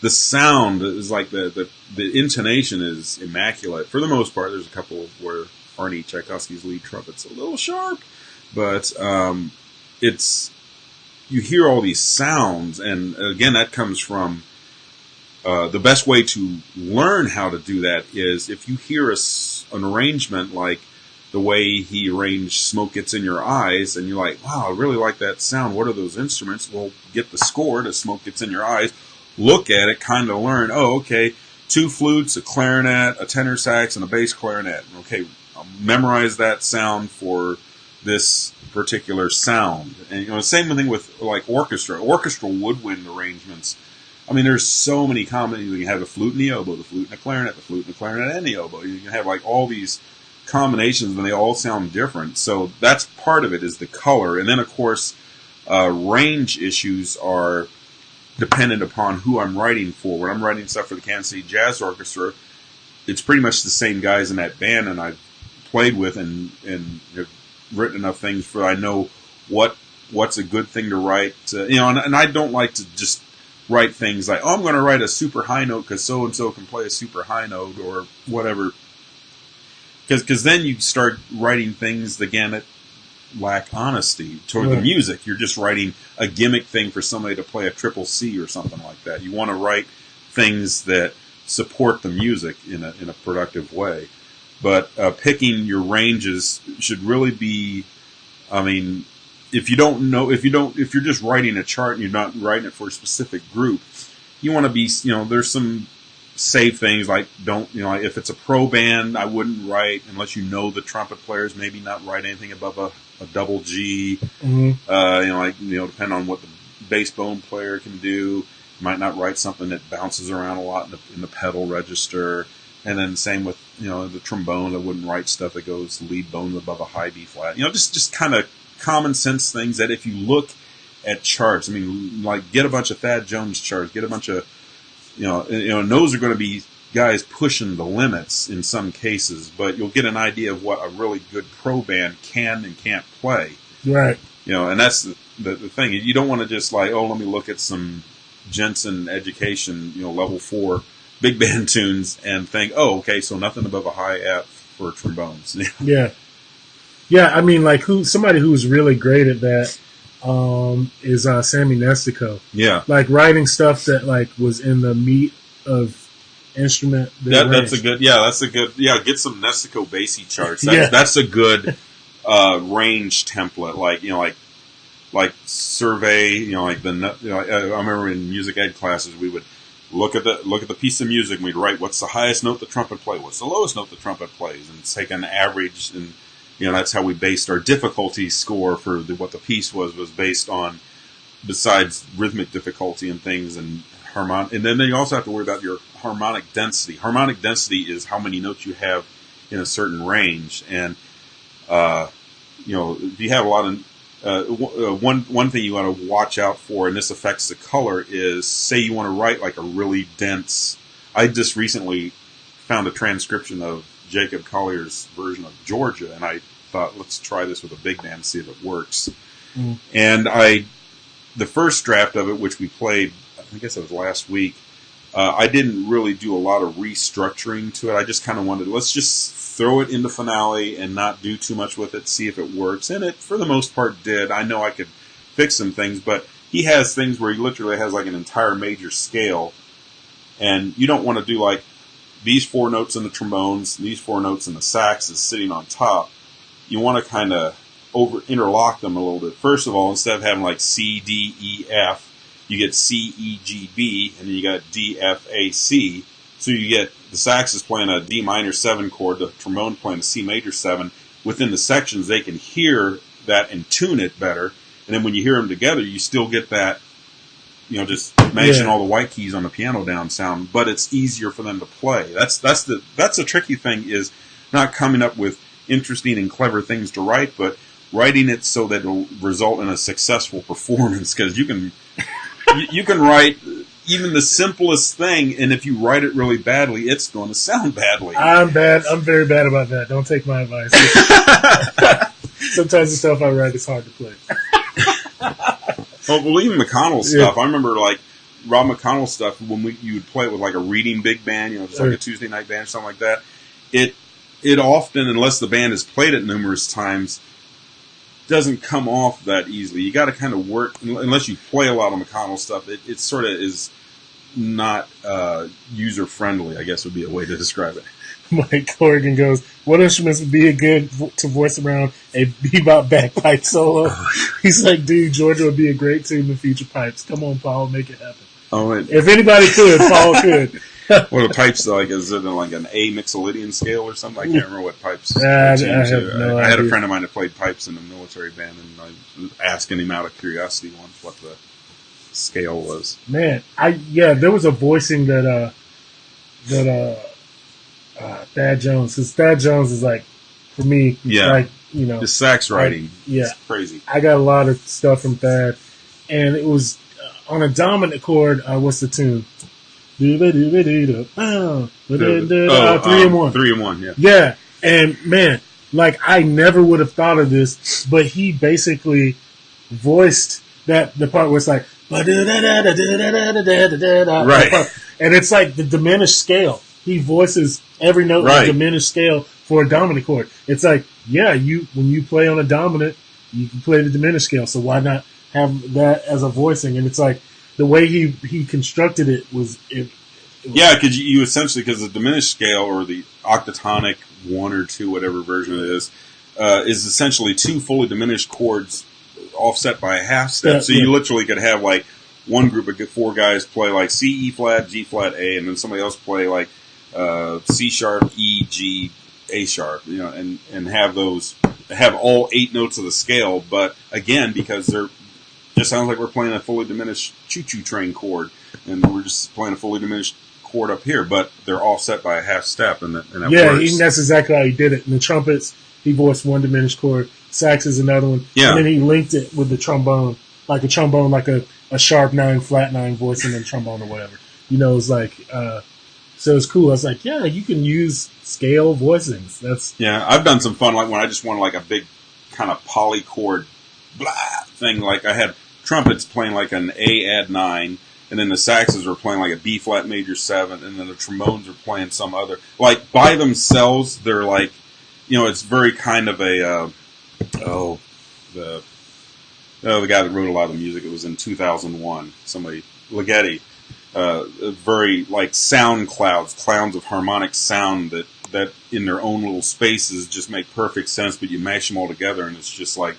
S2: the sound is like the intonation is immaculate. For the most part, there's a couple where Arnie Tchaikovsky's lead trumpet's a little sharp, but it's you hear all these sounds, and again, that comes from the best way to learn how to do that is if you hear an arrangement like the way he arranged Smoke Gets in Your Eyes, and you're like, wow, I really like that sound. What are those instruments? Well, get the score to Smoke Gets in Your Eyes, look at it, kind of learn, 2 flutes, a clarinet, a tenor sax, and a bass clarinet. Okay, I'll memorize that sound for this particular sound. And same thing with like orchestral woodwind arrangements. I mean, there's so many combinations. You can have the flute and the oboe, the flute and the clarinet, the flute and the clarinet and the oboe. You can have like all these combinations, and they all sound different. So that's part of it is the color. And then, of course, range issues are dependent upon who I'm writing for. When I'm writing stuff for the Kansas City Jazz Orchestra, it's pretty much the same guys in that band, and I've played with and have written enough things for I know what's a good thing to write. And I don't like to just write things like, I'm going to write a super high note because so-and-so can play a super high note or whatever. Because then you start writing things, again, that lack honesty toward the music. You're just writing a gimmick thing for somebody to play a triple C or something like that. You want to write things that support the music in a productive way. But picking your ranges should really be, I mean, if you're just writing a chart and you're not writing it for a specific group, you want to be, there's some safe things like if it's a pro band, I wouldn't write unless you know the trumpet players, maybe not write anything above a double G. Mm-hmm. Depending on what the bass bone player can do, you might not write something that bounces around a lot in the pedal register. And then same with, the trombone, I wouldn't write stuff that goes lead bone above a high B flat. Just kind of common sense things that if you look at charts, I mean, like get a bunch of Thad Jones charts, get a bunch of, and those are going to be guys pushing the limits in some cases, but you'll get an idea of what a really good pro band can and can't play.
S1: Right.
S2: And that's the thing. You don't want to just like, oh, let me look at some Jensen education, level 4 big band tunes and think, oh, okay, so nothing above a high F for trombones.
S1: Yeah. Yeah, I mean, like somebody who's really great at that is Sammy Nestico.
S2: Yeah.
S1: Like writing stuff that like was in the meat of instrument.
S2: That's a good, get some Nestico bassy charts. That's a good range template. Like survey, I remember in music ed classes we would look at the piece of music and we'd write what's the highest note the trumpet plays, what's the lowest note the trumpet plays, and take an average, and that's how we based our difficulty score for what the piece was based on, besides rhythmic difficulty and things and harmonic. And then you also have to worry about your harmonic density. Harmonic density is how many notes you have in a certain range, and if you have a lot of one thing you want to watch out for, and this affects the color, is say you want to write like a really dense. I just recently found a transcription of Jacob Collier's version of Georgia, and I thought, let's try this with a big band and see if it works. Mm. And the first draft of it, which we played, I guess it was last week, I didn't really do a lot of restructuring to it. I just kind of wanted, let's just throw it into finale and not do too much with it, see if it works. And it, for the most part, did. I know I could fix some things, but he has things where he literally has like an entire major scale, and you don't want to do like these 4 notes in the trombones, these 4 notes in the sax is sitting on top. You want to kind of interlock them a little bit. First of all, instead of having like C, D, E, F, you get C, E, G, B, and then you got D, F, A, C. So you get the sax is playing a D minor 7 chord, the trombone playing a C major 7. Within the sections, they can hear that and tune it better. And then when you hear them together, you still get that, just matching all the white keys on the piano down sound. But it's easier for them to play. That's the tricky thing, is not coming up with interesting and clever things to write, but writing it so that it'll result in a successful performance. Because you can write even the simplest thing, and if you write it really badly, it's going to sound badly. I'm
S1: very bad about that. Don't take my advice. Sometimes the stuff I write is hard to play.
S2: Well, even McConnell stuff. Yeah. I remember like Rob McConnell stuff when you would play it with like a reading big band, just like a Tuesday night band or something like that. It often, unless the band has played it numerous times, doesn't come off that easily. You got to kind of work, unless you play a lot of McConnell stuff. It sort of is not user friendly, I guess would be a way to describe it.
S1: Mike Corrigan goes, what instruments would be good to voice around a bebop bagpipe solo? He's like, dude, Georgia would be a great tune to feature pipes. Come on, Paul, make it happen.
S2: Oh,
S1: if anybody could, Paul could.
S2: What are pipes like? Is it like an A Mixolydian scale or something? I can't remember what pipes.
S1: I have no idea.
S2: I had a friend of mine that played pipes in a military band, and I was asking him out of curiosity once what the scale was.
S1: Man, there was a voicing that Thad Jones, because Thad Jones is like, for me, like,
S2: the sax writing,
S1: it's
S2: crazy.
S1: I got a lot of stuff from Thad, and it was on a dominant chord. What's the tune? 3-in-1.
S2: 3-in-1, yeah.
S1: Yeah, and man, like I never would have thought of this, but he basically voiced the part where it's like, right, and it's like the diminished scale. He voices every note in a diminished scale for a dominant chord. It's like, when you play on a dominant, you can play the diminished scale. So why not have that as a voicing? And it's like the way he constructed it was.
S2: Because you essentially, because the diminished scale or the octatonic 1 or 2, whatever version it is essentially 2 fully diminished chords offset by a half step. So you literally could have like one group of 4 guys play like C, E flat, G flat, A, and then somebody else play like C sharp, E, G, A sharp, and have all 8 notes of the scale. But again, because just sounds like we're playing a fully diminished choo-choo train chord, and we're just playing a fully diminished chord up here, but they're offset by a half step, and that works.
S1: That's exactly how he did it. And the trumpets, he voiced one diminished chord. Sax is another one.
S2: Yeah.
S1: And then he linked it with the trombone, like a sharp 9, flat 9 voicing in trombone or whatever. It's like, So it's cool. I was like, yeah, you can use scale voicings. That's
S2: Yeah, I've done some fun, like when I just wanted like a big kind of polychord blah thing. Like I had trumpets playing like an A add 9, and then the saxes were playing like a B flat major 7, and then the trombones were playing some other. Like by themselves, they're like, it's very kind of a the guy that wrote a lot of the music. It was in 2001. Somebody Ligeti. Very like sound clouds of harmonic sound that in their own little spaces just make perfect sense, but you mash them all together and it's just like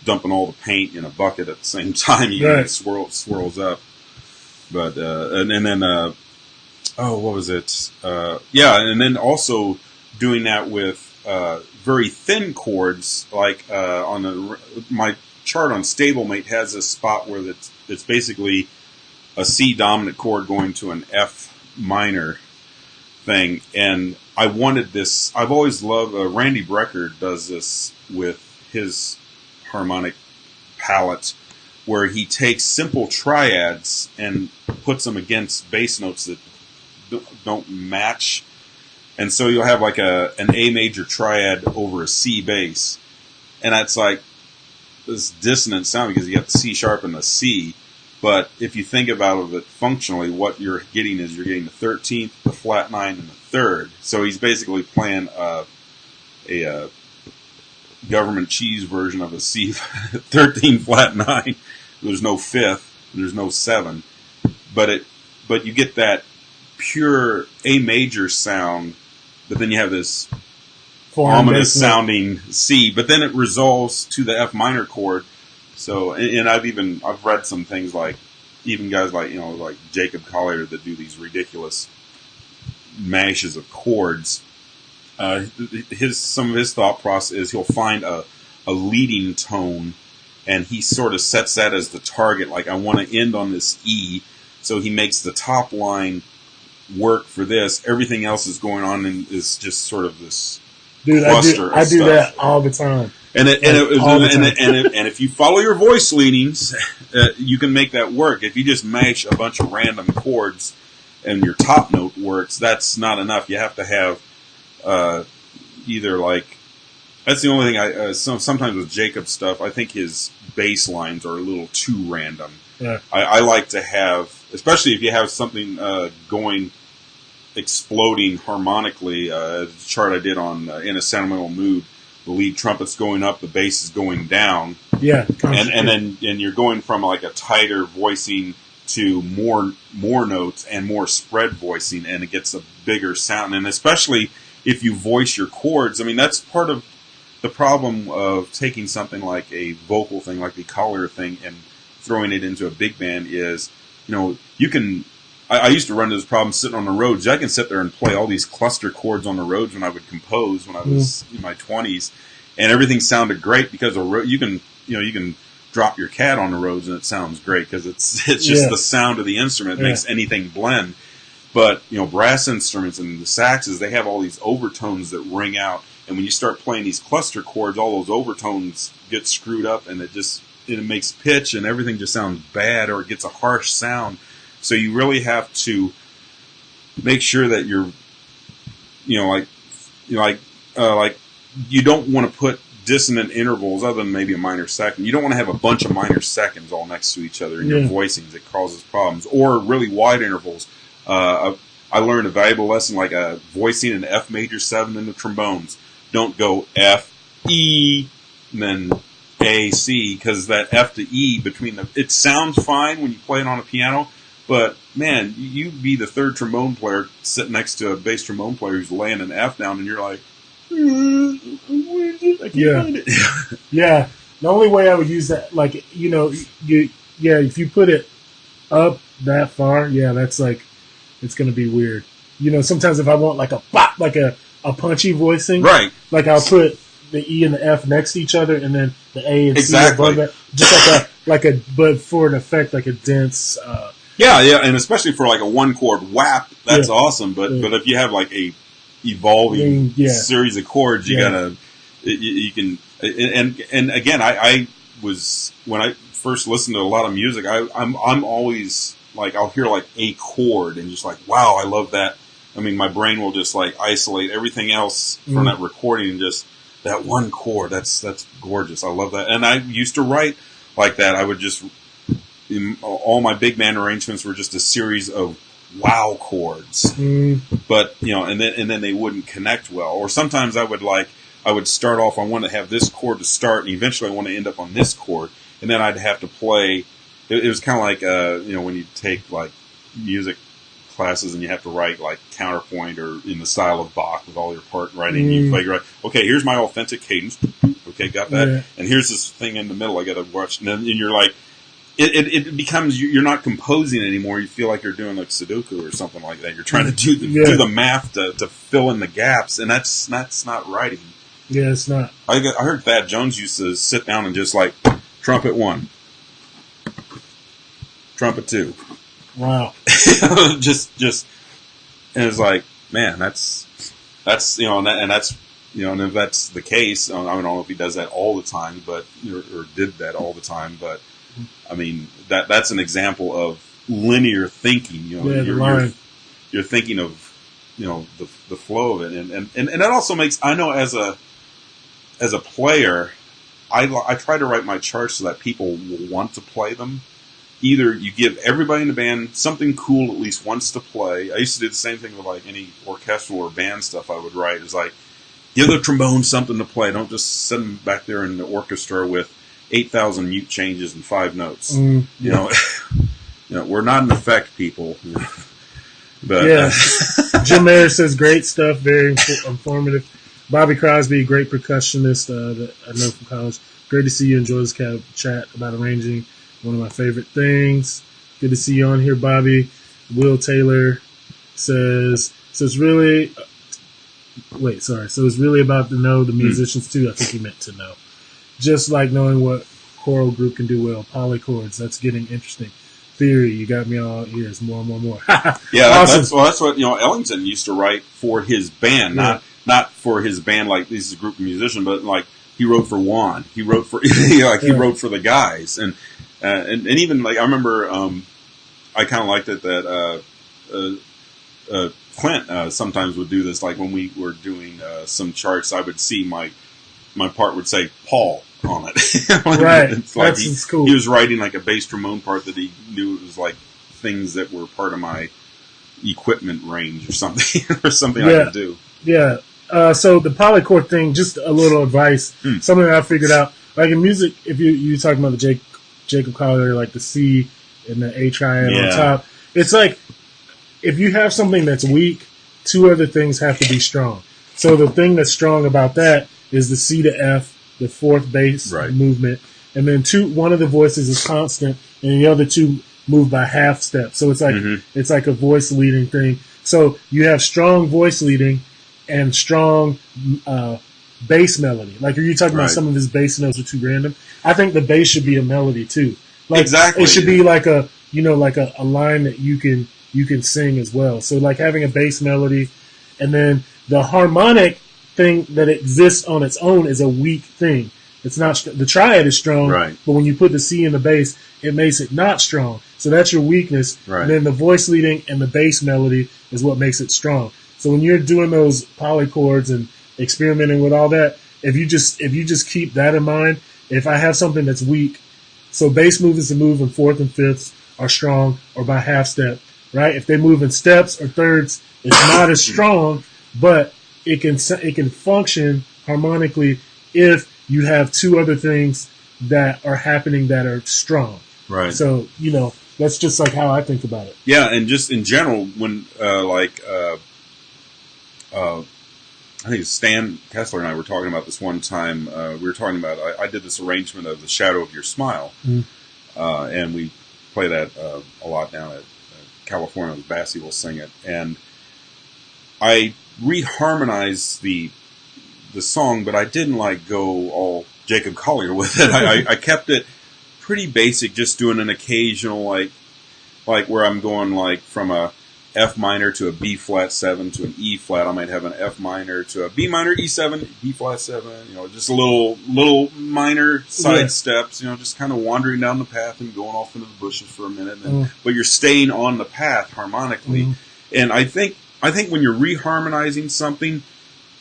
S2: dumping all the paint in a bucket at the same time. It swirls up. But and then what was it? And then also doing that with very thin chords, like my chart on Stablemate has a spot where it's basically a C dominant chord going to an F minor thing, and I wanted this. I've always loved Randy Brecker does this with his harmonic palette, where he takes simple triads and puts them against bass notes that don't match, and so you'll have like an A major triad over a C bass, and that's like this dissonant sound because you got the C sharp and the C. But if you think about it functionally, what you're getting is you're getting the 13th, the flat 9, and the 3rd. So he's basically playing a government cheese version of a C 13 flat 9. There's no 5th, there's no 7. But you get that pure A major sound, but then you have this ominous sounding C. But then it resolves to the F minor chord. So, and I've read some things like, even guys like, like Jacob Collier that do these ridiculous mashes of chords. Some of his thought process is he'll find a leading tone, and he sort of sets that as the target. Like, I want to end on this E, so he makes the top line work for this. Everything else is going on and is just sort of this cluster.
S1: I do that all the time.
S2: And if you follow your voice leanings, you can make that work. If you just mash a bunch of random chords and your top note works, that's not enough. You have to have either like, that's the only thing sometimes with Jacob's stuff, I think his bass lines are a little too random.
S1: Yeah.
S2: I like to have, especially if you have something exploding harmonically, the chart I did on In a Sentimental Mood, the lead trumpet's going up, the bass is going down.
S1: Yeah.
S2: And then you're going from like a tighter voicing to more notes and more spread voicing, and it gets a bigger sound. And especially if you voice your chords, I mean, that's part of the problem of taking something like a vocal thing, like the Collier thing, and throwing it into a big band is, you can... I used to run into this problem sitting on the roads. I can sit there and play all these cluster chords on the roads when I would compose when I was in my 20s, and everything sounded great because you can drop your cat on the roads and it sounds great because it's just the sound of the instrument makes anything blend. But brass instruments and the saxes, they have all these overtones that ring out, and when you start playing these cluster chords, all those overtones get screwed up, and it makes pitch and everything just sounds bad, or it gets a harsh sound. So you really have to make sure that you're, you don't want to put dissonant intervals other than maybe a minor second. You don't want to have a bunch of minor seconds all next to each other in your voicings. It causes problems. Or really wide intervals. I learned a valuable lesson like voicing an F major 7 in the trombones. Don't go F, E, and then A, C, because that F to E it sounds fine when you play it on a piano. But, man, you be the third trombone player sitting next to a bass trombone player who's laying an F down, and you're like, I can't find it.
S1: Yeah. The only way I would use that, like, if you put it up that far, that's like, it's going to be weird. Sometimes if I want like a pop, like a punchy voicing,
S2: right?
S1: Like I'll put the E and the F next to each other, and then the A and C above that, just but for an effect, like a dense.
S2: Yeah, and especially for like a one chord whap, that's awesome. But if you have like a evolving series of chords, you gotta you can. And again, I was when I first listened to a lot of music, I'm always like I'll hear like a chord and just like, wow, I love that. I mean, my brain will just like isolate everything else from that recording and just that one chord. That's gorgeous. I love that. And I used to write like that. I would just, all my big band arrangements were just a series of wow chords, but and then they wouldn't connect well. Or sometimes I would start off, I want to have this chord to start, and eventually I want to end up on this chord, and then I'd have to play. It was kind of like when you take like music classes and you have to write like counterpoint or in the style of Bach with all your part writing. You play, right? Okay, here's my authentic cadence. Okay, got that. Yeah. And here's this thing in the middle I got to watch, and then you're like. It becomes, you're not composing anymore. You feel like you're doing like Sudoku or something like that. You're trying to do the math to fill in the gaps, and that's not writing.
S1: Yeah, it's not.
S2: I heard Thad Jones used to sit down and just like trumpet 1, trumpet 2.
S1: Wow.
S2: just and it's like, man, that's and that's and if that's the case, I don't know if he does that all the time, but or did that all the time, but. I mean, that's an example of linear thinking. You're thinking of the flow of it, and that also makes, I know as a player, I try to write my charts so that people will want to play them. Either you give everybody in the band something cool at least once to play. I used to do the same thing with like any orchestral or band stuff I would write. Is like give the trombone something to play. Don't just send them back there in the orchestra with 8,000 mute changes and 5 notes. We're not an effect people. But
S1: yeah, Jim Mayer says great stuff, very informative. Bobby Crosby, great percussionist that I know from college. Great to see you. Enjoy this kind of chat about arranging. One of my favorite things. Good to see you on here, Bobby. Will Taylor says, so it's really about to know the musicians too. I think he meant to know. Just like knowing what choral group can do well. Polychords, that's getting interesting. Theory, you got me all ears. More.
S2: Yeah,
S1: awesome.
S2: that's what Ellington used to write for his band, not for his band like this is a group of musicians, but like he wrote for Juan. He wrote for he wrote for the guys, and even like I remember I kind of liked it that Clint sometimes would do this. Like when we were doing some charts, I would see my part would say Paul on it.
S1: Right.
S2: It's like
S1: that's cool.
S2: He was writing like a bass trombone part that he knew it was like things that were part of my equipment range or something, or something I could do.
S1: Yeah. So the polychord thing, just a little advice, something that I figured out. Like in music, if you're talking about the Jacob Collier, like the C and the A triad on top, it's like if you have something that's weak, 2 other things have to be strong. So the thing that's strong about that is the C to F, the 4th bass movement, and then one of the voices is constant, and the other 2 move by half steps. So it's like it's like a voice leading thing. So you have strong voice leading and strong bass melody. Like, are you talking about some of his bass notes are too random? I think the bass should be a melody too. Like,
S2: exactly.
S1: It should be like a line that you can sing as well. So like having a bass melody, and then the harmonic thing that exists on its own is a weak thing. It's not the triad is strong, but when you put the C in the bass, it makes it not strong. So that's your weakness.
S2: Right.
S1: And then the voice leading and the bass melody is what makes it strong. So when you're doing those polychords and experimenting with all that, if you just keep that in mind, if I have something that's weak, so bass movements that move in 4th and 5ths are strong or by half step, right? If they move in steps or thirds, it's not as strong, but it can function harmonically if you have 2 other things that are happening that are strong.
S2: Right.
S1: So, that's just like how I think about it.
S2: Yeah, and just in general, when I think Stan Kessler and I were talking about this one time. We were talking about I did this arrangement of The Shadow of Your Smile, and we play that a lot down at California. Bassie will sing it, and I reharmonized the song, but I didn't go all Jacob Collier with it. I kept it pretty basic, just doing an occasional like where I'm going from a F minor to a B flat 7 to an E flat. I might have an F minor to a B minor E7, B flat 7. Just a little minor side steps. Just kind of wandering down the path and going off into the bushes for a minute. But you're staying on the path harmonically, and I think I think when you're reharmonizing something,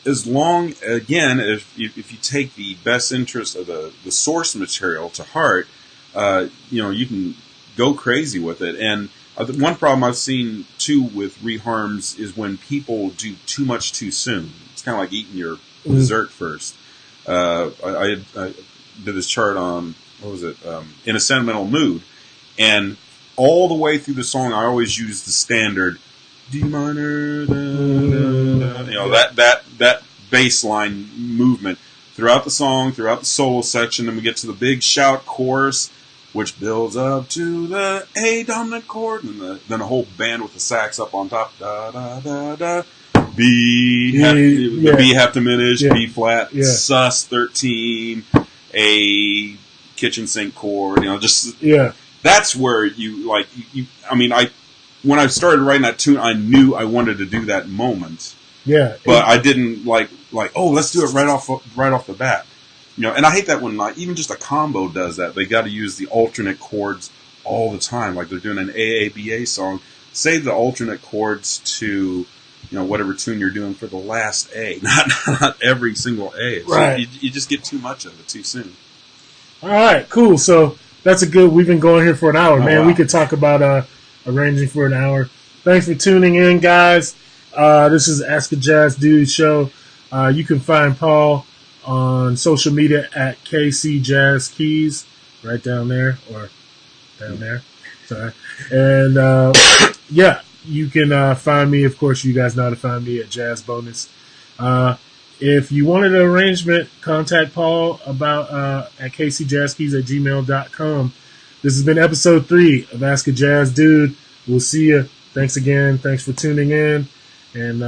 S2: as long, again, if you take the best interest of the source material to heart, you can go crazy with it. And one problem I've seen, too, with reharms is when people do too much too soon. It's kind of like eating your dessert first. I did this chart on, what was it, In a Sentimental Mood, and all the way through the song, I always use the standard D minor, that bass line movement throughout the song, throughout the solo section. Then we get to the big shout chorus, which builds up to the A dominant chord, and then a whole band with the sax up on top. Da da da da. B half diminished, B flat, sus 13, A kitchen sink chord. That's where when I started writing that tune, I knew I wanted to do that moment. Yeah. But I didn't like, oh, let's do it right off the bat. And I hate that when even just a combo does that. They got to use the alternate chords all the time. Like they're doing an AABA song. Save the alternate chords to, whatever tune you're doing for the last A, not every single A. So
S1: right.
S2: You just get too much of it too soon.
S1: All right, cool. So that's we've been going here for an hour, man. Wow. We could talk about arranging for an hour. Thanks for tuning in, guys. This is Ask a Jazz Dude show. You can find Paul on social media at KC Jazz Keys, right down there, or down there. Sorry. And you can find me, of course, you guys know how to find me at jazzbonist. If you wanted an arrangement, contact Paul about at kcjazzkeys@gmail.com. This has been episode 3 of Ask a Jazz Dude. We'll see you. Thanks again. Thanks for tuning in. And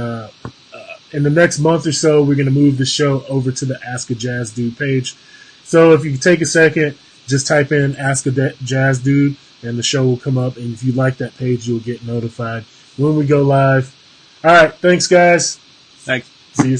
S1: in the next month or so, we're going to move the show over to the Ask a Jazz Dude page. So if you take a second, just type in Ask a Jazz Dude, and the show will come up. And if you like that page, you'll get notified when we go live. All right. Thanks, guys.
S2: Thanks.
S1: See you soon.